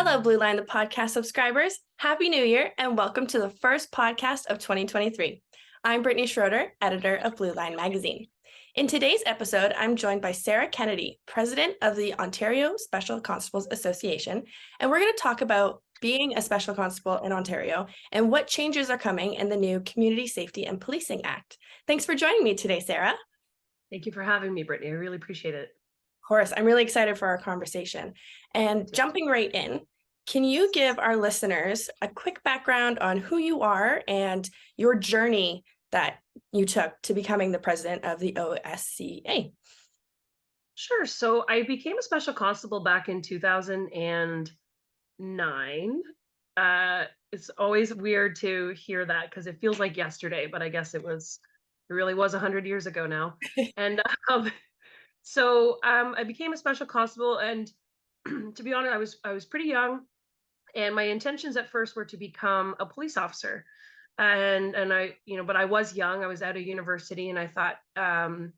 Hello, Blue Line, the podcast subscribers. Happy New Year and welcome to the first podcast of 2023. I'm Brittani Schroeder, editor of Blue Line magazine. In today's episode, I'm joined by Sarah Kennedy, president of the Ontario Special Constables Association, and we're going to talk about being a special constable in Ontario and what changes are coming in the new Community Safety and Policing Act. Thanks for joining me today, Sarah. Thank you for having me, Brittani. I really appreciate it. Of course, I'm really excited for our conversation. And jumping right in, can you give our listeners a quick background on who you are and your journey that you took to becoming the president of the OSCA? Sure. So I became a special constable back in 2009. It's always weird to hear that because it feels like yesterday, but I guess it really was 100 years ago now. And I became a special constable, and to be honest, I was pretty young, and my intentions at first were to become a police officer. And I, but I was young. I was out of university, and I thought, go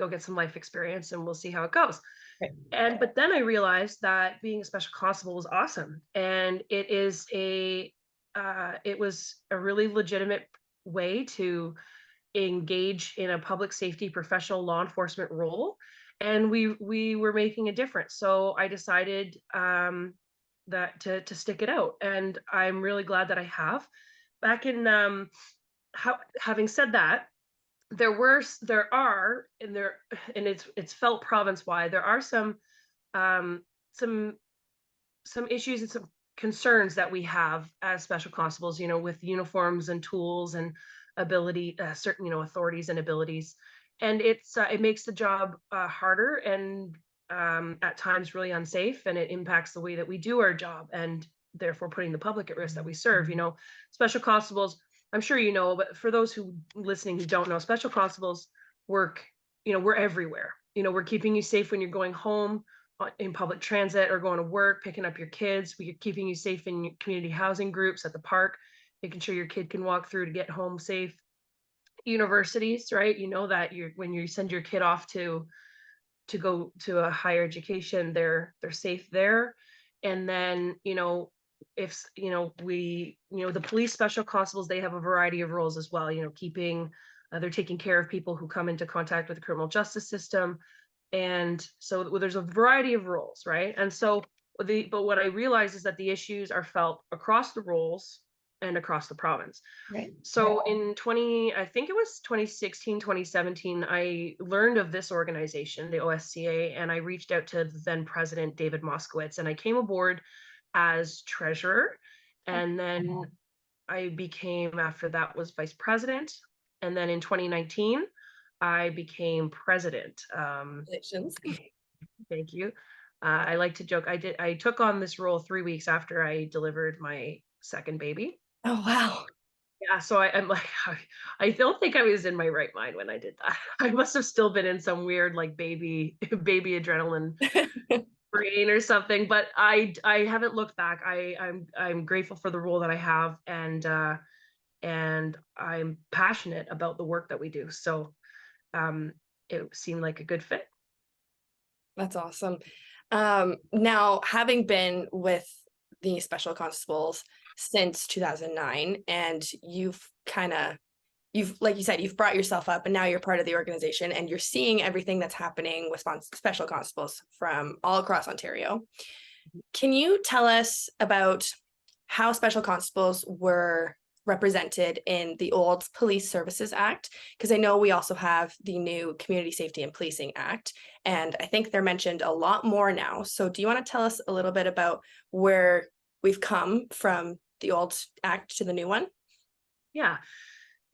get some life experience, and we'll see how it goes. Right. But then I realized that being a special constable was awesome, and it was a really legitimate way to engage in a public safety professional law enforcement role, and we were making a difference. So I decided that to stick it out, and I'm really glad that I have. Back in having said that, it's felt province wide. There are some issues and some concerns that we have as special constables, with uniforms and tools and ability, certain authorities and abilities, and it makes the job harder and at times really unsafe, and it impacts the way that we do our job, and therefore putting the public at risk that we serve. Special constables, I'm sure but for those who listening who don't know, special constables work, we're everywhere. We're keeping you safe when you're going home in public transit or going to work, picking up your kids. We're keeping you safe in your community housing groups, at the park, making sure your kid can walk through to get home safe. Universities, right? That when you send your kid off to go to a higher education, they're safe there. And then, if the police special constables, they have a variety of roles as well, keeping they're taking care of people who come into contact with the criminal justice system. And so there's a variety of roles, right? And so but what I realized is that the issues are felt across the roles and across the province. Right. So in 2016, 2017, I learned of this organization, the OSCA, and I reached out to the then president, David Moskowitz, and I came aboard as treasurer. And then I became, after that, was vice president. And then in 2019, I became president. Congratulations. Thank you. I like to joke. I took on this role 3 weeks after I delivered my second baby. Oh, wow. Yeah, so I'm like, I don't think I was in my right mind when I did that. I must have still been in some weird like baby adrenaline brain or something. But I haven't looked back. I'm grateful for the role that I have, and I'm passionate about the work that we do. So it seemed like a good fit. That's awesome. Now, having been with the special constables since 2009, and you've like you said, you've brought yourself up, and now you're part of the organization, and you're seeing everything that's happening with special constables from all across Ontario. Can you tell us about how special constables were represented in the old Police Services Act? Because I know we also have the new Community Safety and Policing Act, and I think they're mentioned a lot more now. So do you want to tell us a little bit about where we've come from the old act to the new one? Yeah,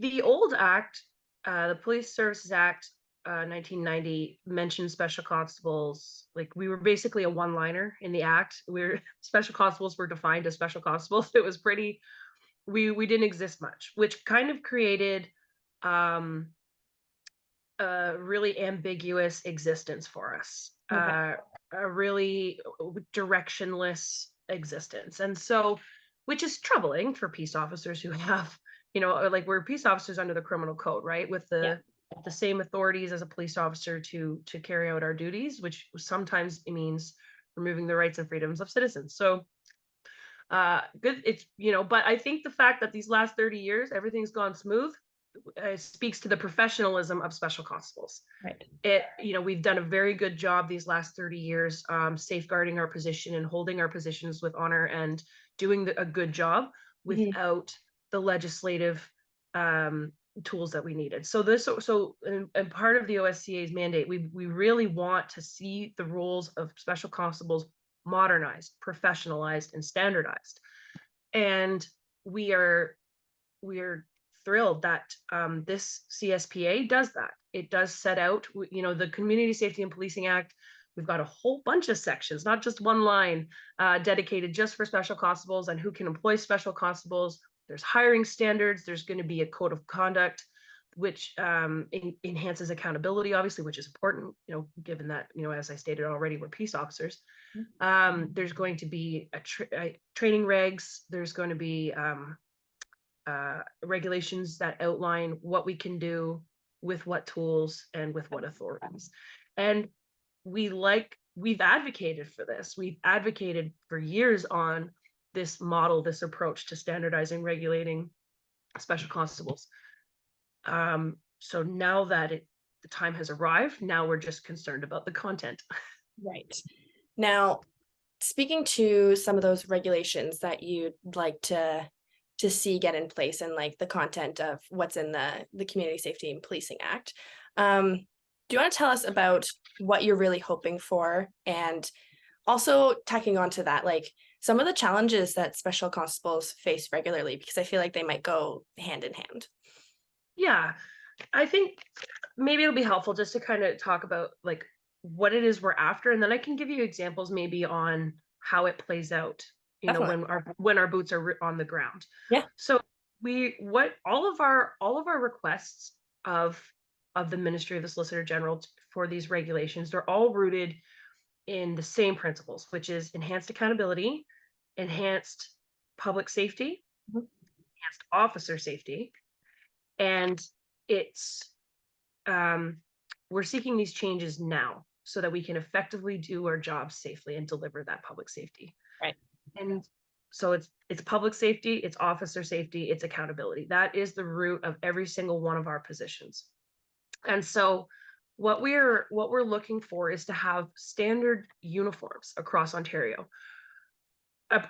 the old act, the Police Services Act, 1990, mentioned special constables. Like, we were basically a one-liner in the act. Special constables were defined as special constables. It was pretty, we didn't exist much, which kind of created a really ambiguous existence for us. Okay. A really directionless existence. And so, which is troubling for peace officers who have, like, we're peace officers under the criminal code, right? With the same authorities as a police officer to carry out our duties, which sometimes means removing the rights and freedoms of citizens. So Good. It's, but I think the fact that these last 30 years, everything's gone smooth, speaks to the professionalism of special constables. Right. We've done a very good job these last 30 years, safeguarding our position and holding our positions with honor and doing a good job Mhm. without the legislative tools that we needed. And part of the OSCA's mandate, we really want to see the roles of special constables modernized, professionalized, and standardized. And we are we are thrilled that this CSPA does that. It does set out, the Community Safety and Policing Act. We've got a whole bunch of sections, not just one line dedicated just for special constables and who can employ special constables. There's hiring standards. There's going to be a code of conduct, which enhances accountability, obviously, which is important, given that, as I stated already, we're peace officers. There's going to be training regs. There's going to be regulations that outline what we can do with what tools and with what authorities. And we've advocated for this. We've advocated for years on this model, this approach to standardizing, regulating special constables. So now that the time has arrived, now we're just concerned about the content. Right. Now, speaking to some of those regulations that you'd like to see get in place and like the content of what's in the Community Safety and Policing Act, do you want to tell us about what you're really hoping for, and also tacking on to that, like some of the challenges that special constables face regularly, because I feel like they might go hand in hand. Yeah, I think maybe it'll be helpful just to kind of talk about like what it is we're after, and then I can give you examples maybe on how it plays out, Definitely. when our boots are on the ground. Yeah. So all of our requests of the Ministry of the Solicitor General for these regulations, they're all rooted in the same principles, which is enhanced accountability, enhanced public safety, Mhm. enhanced officer safety, and it's we're seeking these changes now so that we can effectively do our jobs safely and deliver that public safety. Right. And so it's public safety, it's officer safety, it's accountability. That is the root of every single one of our positions. And so what we're looking for is to have standard uniforms across Ontario.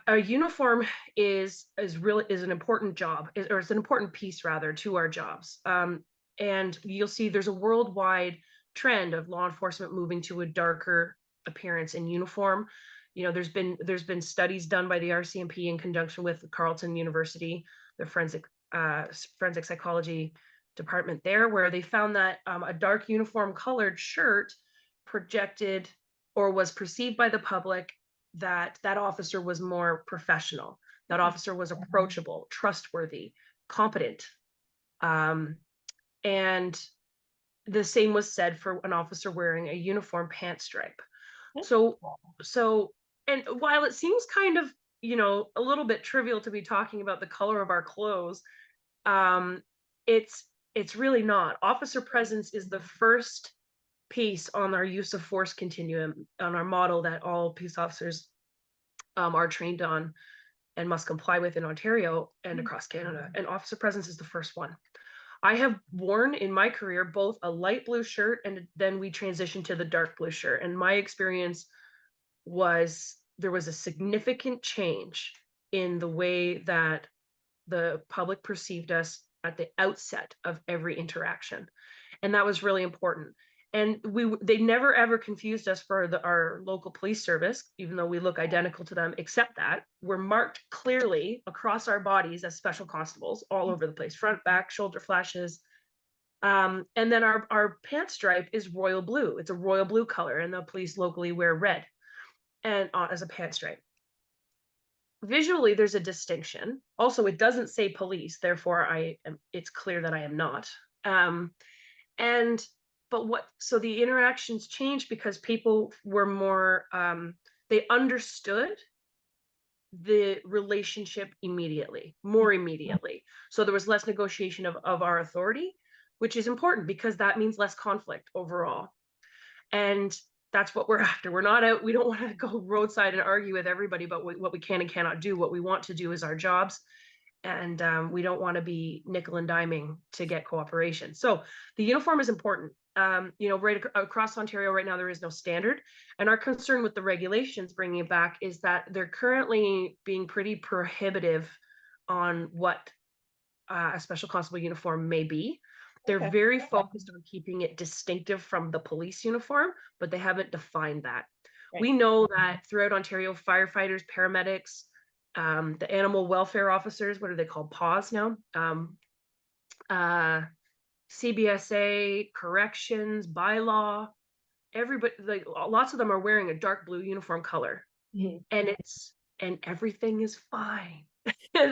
A uniform is an important job, or it's an important piece rather to our jobs. And you'll see there's a worldwide trend of law enforcement moving to a darker appearance in uniform. There's been studies done by the RCMP in conjunction with Carleton University, the forensic psychology department there, where they found that a dark uniform colored shirt projected or was perceived by the public that officer was more professional, that officer was approachable, trustworthy, competent. And the same was said for an officer wearing a uniform pant stripe. So, and while it seems kind of, a little bit trivial to be talking about the color of our clothes, it's really not. Officer presence is the first piece on our use of force continuum, on our model that all peace officers are trained on and must comply with in Ontario and across Canada. And officer presence is the first one. I have worn in my career both a light blue shirt and then we transitioned to the dark blue shirt. And my experience was there was a significant change in the way that the public perceived us at the outset of every interaction. And that was really important. And they never ever confused us for our local police service, even though we look identical to them, except that we're marked clearly across our bodies as special constables all over the place, front, back, shoulder flashes. And then our pant stripe is royal blue. It's a royal blue color, and the police locally wear red and as a pant stripe. Visually, there's a distinction. Also, it doesn't say police, therefore it's clear that I am not. So the interactions changed because people were more, they understood the relationship more immediately. So there was less negotiation of our authority, which is important because that means less conflict overall. And that's what we're after. We're not out, we don't want to go roadside and argue with everybody about what we can and cannot do. What we want to do is our jobs. And we don't want to be nickel and diming to get cooperation. So the uniform is important. Right across Ontario right now, there is no standard. And our concern with the regulations bringing it back is that they're currently being pretty prohibitive on what a special constable uniform may be. They're Okay. very focused on keeping it distinctive from the police uniform, but they haven't defined that. Right. We know that throughout Ontario, firefighters, paramedics, the animal welfare officers, what are they called? PAWs now. CBSA, corrections, bylaw, everybody, like lots of them are wearing a dark blue uniform color. Mhm. And everything is fine.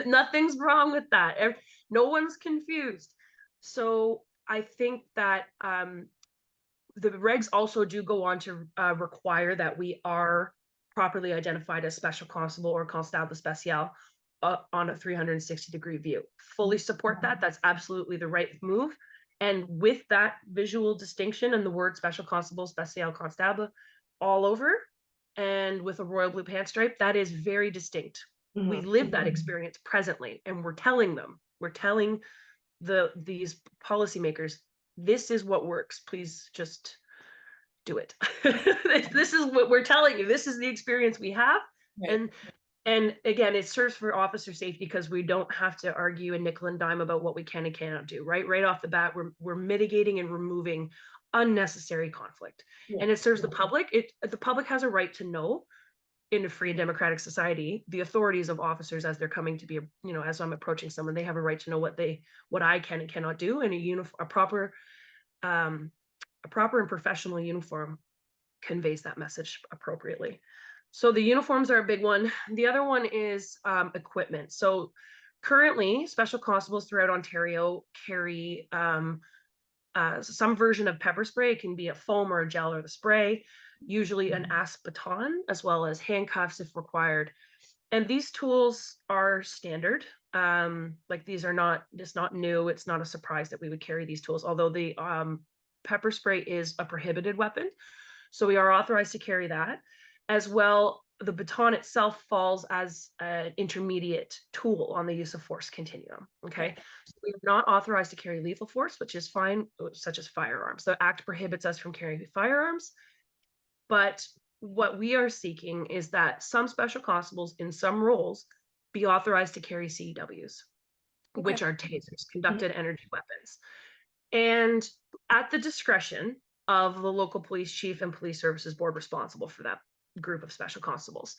Nothing's wrong with that. No one's confused. So I think that the regs also do go on to require that we are properly identified as special constable or constable spécial on a 360-degree view. Fully support that. That's absolutely the right move. And with that visual distinction and the word special constable, spécial, constable all over, and with a royal blue pant stripe, that is very distinct. We live that experience presently, and we're telling these policymakers, this is what works. Please just do it. This is what we're telling you. This is the experience we have. Right. And again, it serves for officer safety because we don't have to argue and nickel and dime about what we can and cannot do. Right off the bat, we're mitigating and removing unnecessary conflict. Yeah. And it serves the public. The public has a right to know, in a free and democratic society, the authorities of officers as they're coming to be, as I'm approaching someone, they have a right to know what I can and cannot do. And a proper and professional uniform conveys that message appropriately. So the uniforms are a big one. The other one is equipment. So currently, special constables throughout Ontario carry some version of pepper spray. It can be a foam or a gel or the spray, usually an asp baton, as well as handcuffs if required. And these tools are standard. Like these are not, it's not new. It's not a surprise that we would carry these tools, although the pepper spray is a prohibited weapon. So we are authorized to carry that. As well, the baton itself falls as an intermediate tool on the use of force continuum. Okay. So we are not authorized to carry lethal force, which is fine, such as firearms. The Act prohibits us from carrying firearms. But what we are seeking is that some special constables in some roles be authorized to carry CEWs, which are tasers, conducted energy weapons. And at the discretion of the local police chief and police services board responsible for that group of special constables.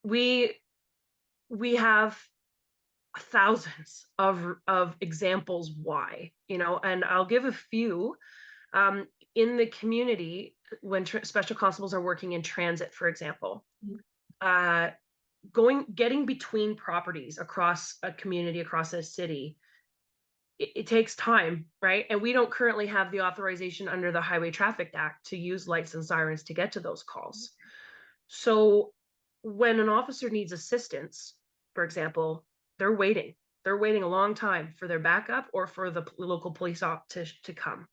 We have thousands of examples why, and I'll give a few. In the community, when special constables are working in transit, for example, getting between properties across a community, across a city, it takes time, right? And we don't currently have the authorization under the Highway Traffic Act to use lights and sirens to get to those calls. So when an officer needs assistance, for example, they're waiting. They're waiting a long time for their backup or for the local police op to come.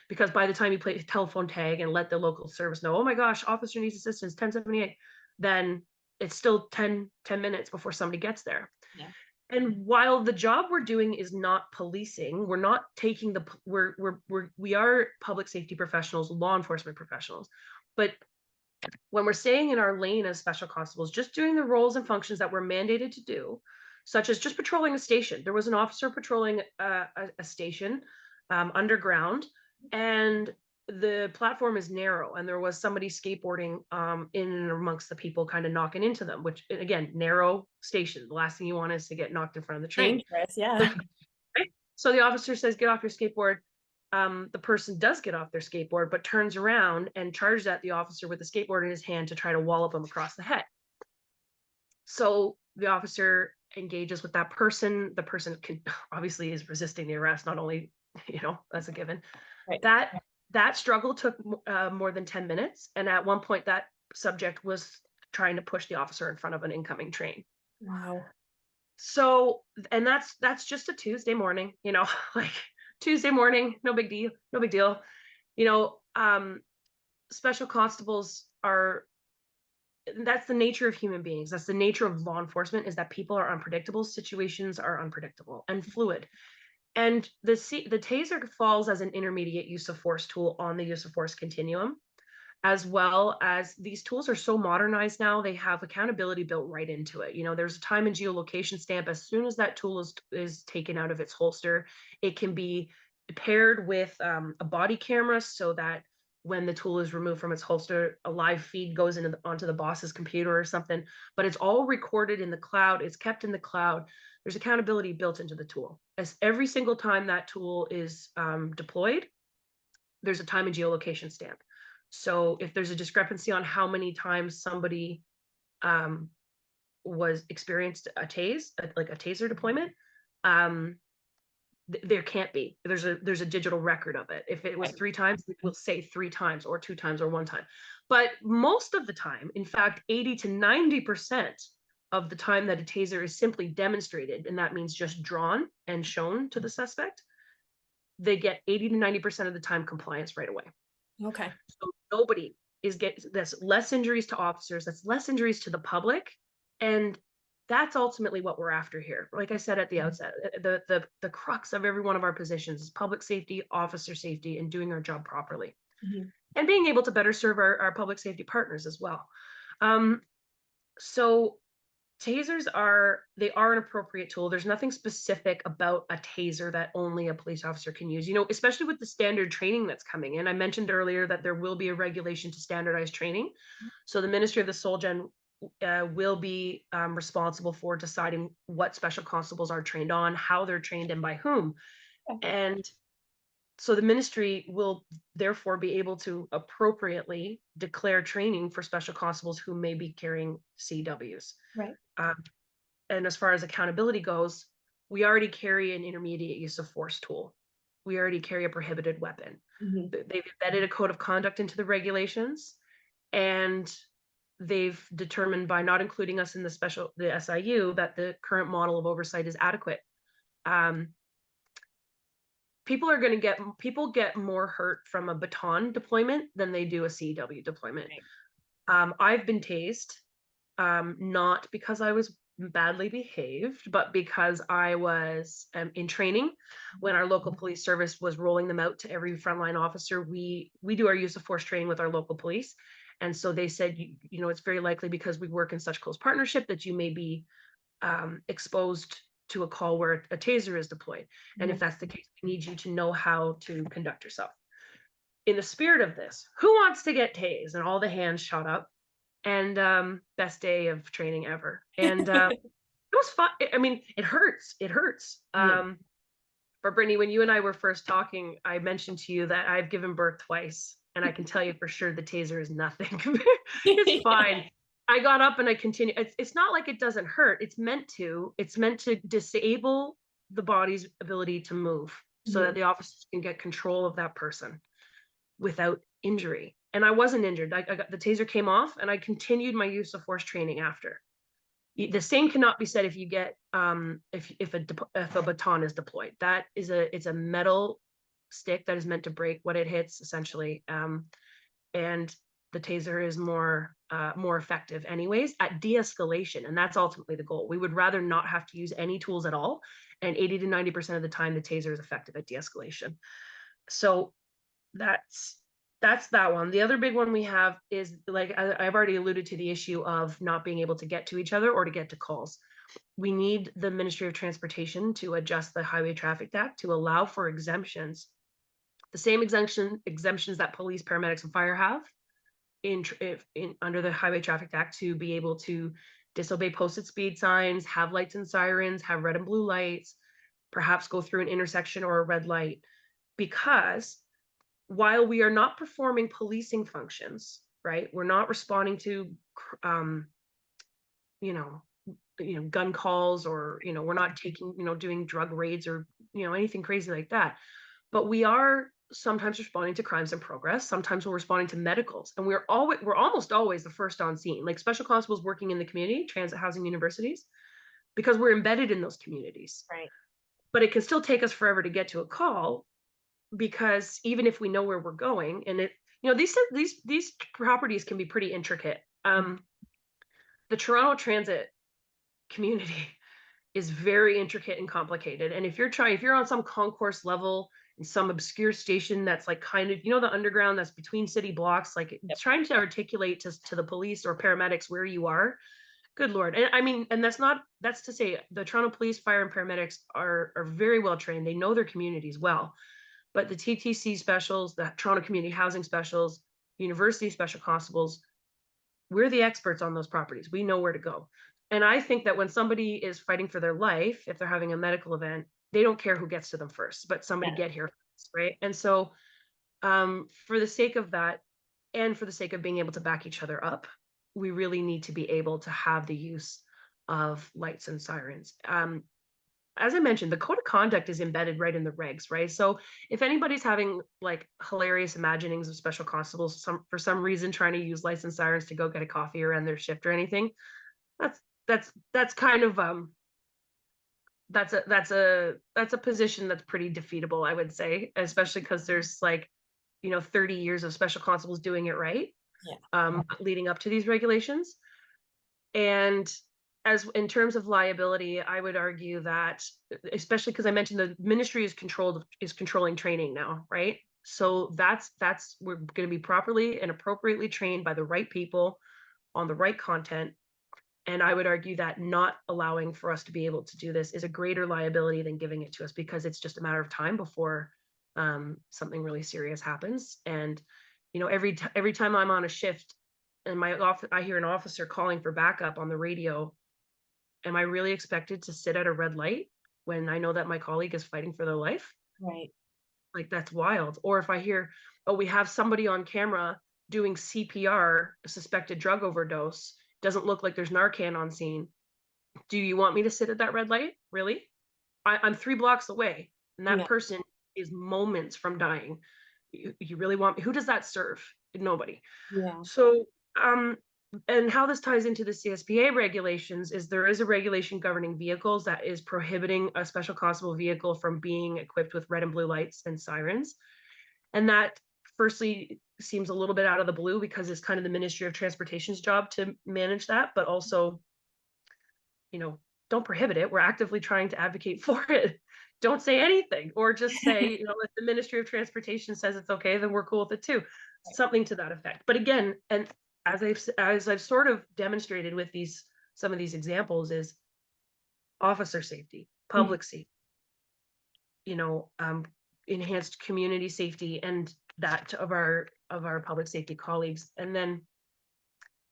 Because by the time you play telephone tag and let the local service know, oh my gosh, officer needs assistance, 1078, then it's still 10 minutes before somebody gets there. Yeah. And while the job we're doing is not policing, we're not taking we are public safety professionals, law enforcement professionals. But when we're staying in our lane as special constables, just doing the roles and functions that we're mandated to do, such as just patrolling a station. There was an officer patrolling a station underground, and the platform is narrow, and there was somebody skateboarding in and amongst the people, kind of knocking into them, which, again, narrow station. The last thing you want is to get knocked in front of the train. Dangerous, yeah. So the officer says, get off your skateboard. The person does get off their skateboard, but turns around and charges at the officer with the skateboard in his hand to try to wallop him across the head. So the officer engages with that person. The person obviously is resisting the arrest, not only, that's a given. Right. That struggle took more than 10 minutes. And at one point, that subject was trying to push the officer in front of an incoming train. Wow. So, and that's just a Tuesday morning, like Tuesday morning, no big deal. special constables are, that's the nature of human beings. That's the nature of law enforcement, is that people are unpredictable, situations are unpredictable and fluid. And the taser falls as an intermediate use of force tool on the use of force continuum, as well as these tools are so modernized now, they have accountability built right into it. You know, there's a time and geolocation stamp. As soon as that tool is taken out of its holster, it can be paired with a body camera, so that when the tool is removed from its holster, a live feed goes onto the boss's computer or something. But it's all recorded in the cloud. It's kept in the cloud. There's accountability built into the tool. As every single time that tool is deployed, there's a time and geolocation stamp. So if there's a discrepancy on how many times somebody was experienced a taser deployment, there can't be. There's a digital record of it. If it was 3 times, it will say 3 times or 2 times or 1 time. But most of the time, in fact, 80 to 90% of the time that a taser is simply demonstrated, and that means just drawn and shown to the suspect, they get 80 to 90% of the time compliance right away. Okay. So nobody is that's less injuries to officers, that's less injuries to the public. And that's ultimately what we're after here. Like I said at the outset, the crux of every one of our positions is public safety, officer safety, and doing our job properly. And being able to better serve our public safety partners as well. So tasers are an appropriate tool. There's nothing specific about a taser that only a police officer can use, you know, especially with the standard training that's coming in. I mentioned earlier that there will be a regulation to standardize training. So the Ministry of the SolGen will be responsible for deciding what special constables are trained on, how they're trained, and by whom. And so the ministry will therefore be able to appropriately declare training for special constables who may be carrying CWs. Right. And as far as accountability goes, we already carry an intermediate use of force tool. We already carry a prohibited weapon. They've embedded a code of conduct into the regulations, and they've determined, by not including us in the SIU, that the current model of oversight is adequate. People get more hurt from a baton deployment than they do a CW deployment. Right. I've been tased, not because I was badly behaved, but because I was in training. When our local police service was rolling them out to every frontline officer, we do our use of force training with our local police. And so they said, you know, it's very likely, because we work in such close partnership, that you may be exposed to a call where a taser is deployed. And if that's the case, we need you to know how to conduct yourself. In the spirit of this, who wants to get tased? And all the hands shot up. And best day of training ever. And it was fun. I mean, it hurts. It hurts. But Brittany, when you and I were first talking, I mentioned to you that I've given birth twice, and I can tell you for sure the taser is nothing. It's fine. I got up and I continued. It's not like it doesn't hurt. It's meant to disable the body's ability to move, so that the officers can get control of that person without injury. And I wasn't injured. I got, the taser came off, and I continued my use of force training after. The same cannot be said if you get if a baton is deployed. That is it's a metal stick that is meant to break what it hits, essentially. And the taser is more effective anyways at de-escalation, and that's ultimately the goal. We would rather not have to use any tools at all, and 80 to 90% of the time the taser is effective at de-escalation. So that's that one. The other big one we have is, like I've already alluded to, the issue of not being able to get to each other or to get to calls. We need the Ministry of Transportation to adjust the Highway Traffic Act to allow for exemptions, the same exemptions that police, paramedics, and fire have under the Highway Traffic Act, to be able to disobey posted speed signs, have lights and sirens, have red and blue lights, perhaps go through an intersection or a red light. Because while we are not performing policing functions, right, we're not responding to gun calls, or we're not taking, doing drug raids, or anything crazy like that, but we are sometimes responding to crimes in progress. Sometimes we're responding to medicals, and we're almost always the first on scene, like special constables working in the community, transit housing universities, because we're embedded in those communities. Right. But it can still take us forever to get to a call, because even if we know where we're going, and these properties can be pretty intricate. The Toronto Transit community is very intricate and complicated. And if you're on some concourse level in some obscure station that's like kind of, the underground that's between city blocks, like trying to articulate to the police or paramedics where you are, good Lord. And I mean, and that's to say the Toronto Police, Fire, and paramedics are very well trained. They know their communities well. But the TTC specials, the Toronto Community Housing Specials, University Special Constables, we're the experts on those properties. We know where to go. And I think that when somebody is fighting for their life, if they're having a medical event, they don't care who gets to them first, but somebody get here first, right? And so for the sake of that, and for the sake of being able to back each other up, we really need to be able to have the use of lights and sirens. As I mentioned, the code of conduct is embedded right in the regs, right? So if anybody's having like hilarious imaginings of special constables for some reason trying to use lights and sirens to go get a coffee or end their shift or anything, that's kind of that's a position that's pretty defeatable, I would say, especially because there's like 30 years of special constables doing it right, leading up to these regulations. And as in terms of liability, I would argue that, especially because I mentioned the ministry is controlling training now, right? So that's we're going to be properly and appropriately trained by the right people on the right content. And I would argue that not allowing for us to be able to do this is a greater liability than giving it to us, because it's just a matter of time before something really serious happens. And every time I'm on a shift and I hear an officer calling for backup on the radio, am I really expected to sit at a red light when I know that my colleague is fighting for their life? Right. Like, that's wild. Or if I hear, oh, we have somebody on camera doing CPR, a suspected drug overdose, doesn't look like there's Narcan on scene. Do you want me to sit at that red light? Really? I'm 3 blocks away, and that person is moments from dying. You really want me? Who does that serve? Nobody. Yeah. So, and how this ties into the CSPA regulations is there is a regulation governing vehicles that is prohibiting a special constable vehicle from being equipped with red and blue lights and sirens. And that firstly seems a little bit out of the blue because it's kind of the Ministry of Transportation's job to manage that, but also, don't prohibit it. We're actively trying to advocate for it. Don't say anything, or just say, if the Ministry of Transportation says it's okay, then we're cool with it too. Something to that effect. But again, and as I've sort of demonstrated with some of these examples, is officer safety, public safety, enhanced community safety, and that of our public safety colleagues. And then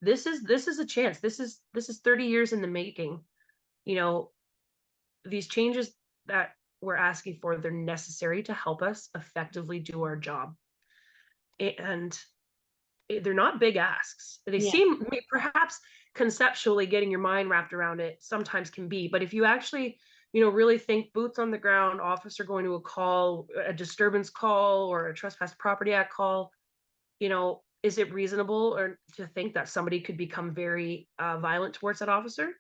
this is a chance. This is 30 years in the making. These changes that we're asking for, they're necessary to help us effectively do our job. And they're not big asks. They seem, perhaps conceptually getting your mind wrapped around it sometimes can be, but if you actually really think boots on the ground, officer going to a disturbance call or a Trespass Property Act call, is it reasonable or to think that somebody could become very violent towards that officer?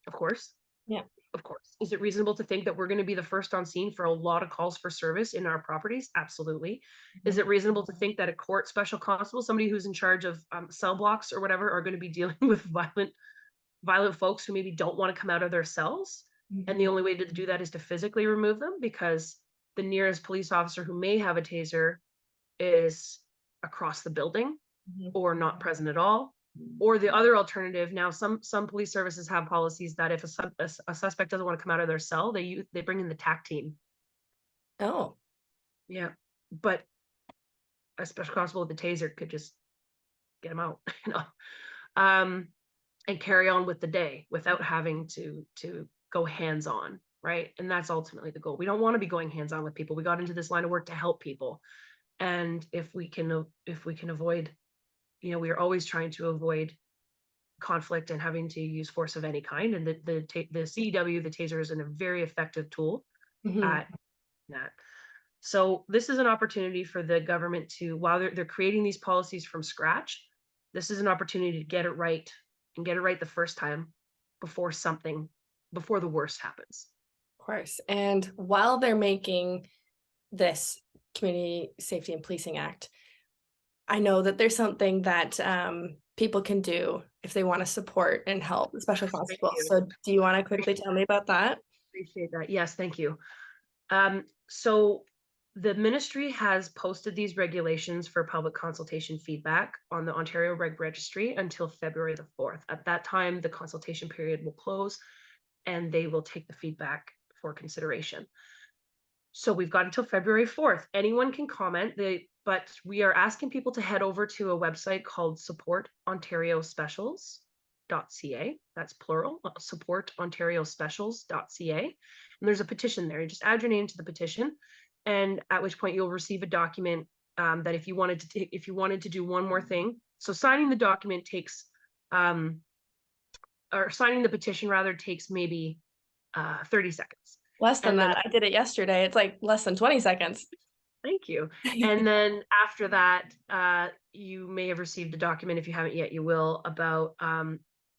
Of course. Yeah. Of course. Is it reasonable to think that we're going to be the first on scene for a lot of calls for service in our properties? Absolutely. Is it reasonable to think that a court special constable, somebody who's in charge of cell blocks or whatever, are going to be dealing with violent folks who maybe don't want to come out of their cells? And the only way to do that is to physically remove them, because the nearest police officer who may have a taser is across the building or not present at all. Or the other alternative, now some police services have policies that if a suspect doesn't want to come out of their cell, they bring in the TAC team. Oh. Yeah. But a special constable with a taser could just get him out, and carry on with the day without having to go hands-on, right? And that's ultimately the goal. We don't want to be going hands-on with people. We got into this line of work to help people. And if we can avoid, we are always trying to avoid conflict and having to use force of any kind. And the CEW, the taser, is a very effective tool at that. So this is an opportunity for the government to, while they're creating these policies from scratch, this is an opportunity to get it right, and get it right the first time before the worst happens. Of course. And while they're making this Community Safety and Policing Act, I know that there's something that people can do if they want to support and help the special constable. you. So do you want to quickly tell me about that? Appreciate that. Yes, thank you. So the ministry has posted these regulations for public consultation feedback on the Ontario Reg Registry until February the 4th. At that time, the consultation period will close and they will take the feedback for consideration. So we've got until February 4th. Anyone can comment, but we are asking people to head over to a website called supportontariospecials.ca. That's plural, supportontariospecials.ca. And there's a petition there. You just add your name to the petition, and at which point you'll receive a document that if you wanted to do one more thing. So signing the document takes, or signing the petition rather takes maybe 30 seconds. Less than that. I did it yesterday. It's like less than 20 seconds. Thank you. And then after that, you may have received a document. If you haven't yet, you will, about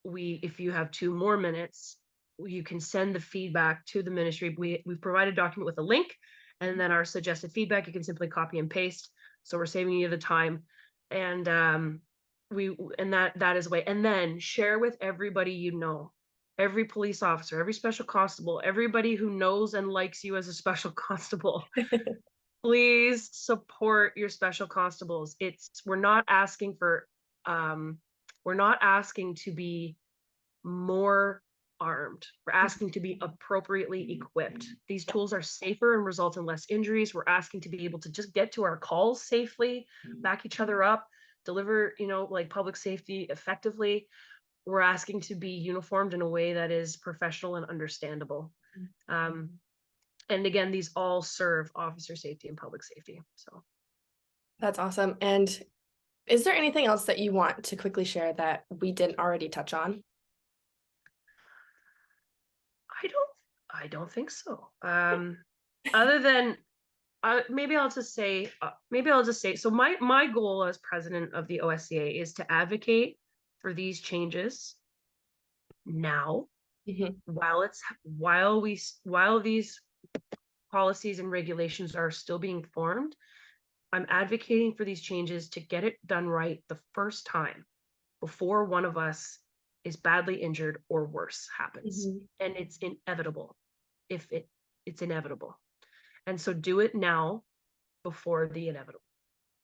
if you have 2 more minutes, you can send the feedback to the ministry. We've provided a document with a link, and then our suggested feedback, you can simply copy and paste. So we're saving you the time. And that is a way. And then share with everybody you know. Every police officer, every special constable, everybody who knows and likes you as a special constable. Please support your special constables. We're not asking to be more armed. We're asking to be appropriately equipped. These tools are safer and result in less injuries. We're asking to be able to just get to our calls safely, back each other up, deliver, like public safety effectively. We're asking to be uniformed in a way that is professional and understandable. And again, these all serve officer safety and public safety. So that's awesome. And is there anything else that you want to quickly share that we didn't already touch on? I don't think so. Other than maybe I'll just say, so my goal as president of the OSCA is to advocate for these changes now, while these policies and regulations are still being formed. I'm advocating for these changes to get it done right the first time before one of us is badly injured or worse happens. And it's inevitable. It's inevitable. And so do it now before the inevitable.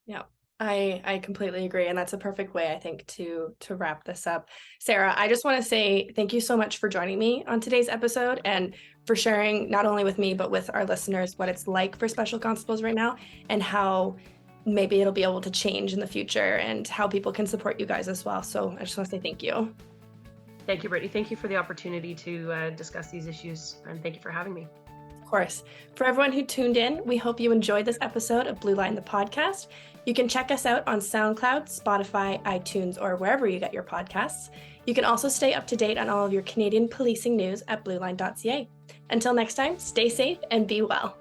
Yeah. I completely agree. And that's a perfect way, I think, to wrap this up. Sarah, I just want to say thank you so much for joining me on today's episode and for sharing not only with me, but with our listeners, what it's like for special constables right now and how maybe it'll be able to change in the future and how people can support you guys as well. So I just want to say thank you. Thank you, Brittany. Thank you for the opportunity to discuss these issues. And thank you for having me. Of course. For everyone who tuned in, we hope you enjoyed this episode of Blue Line, the podcast. You can check us out on SoundCloud, Spotify, iTunes, or wherever you get your podcasts. You can also stay up to date on all of your Canadian policing news at blueline.ca. Until next time, stay safe and be well.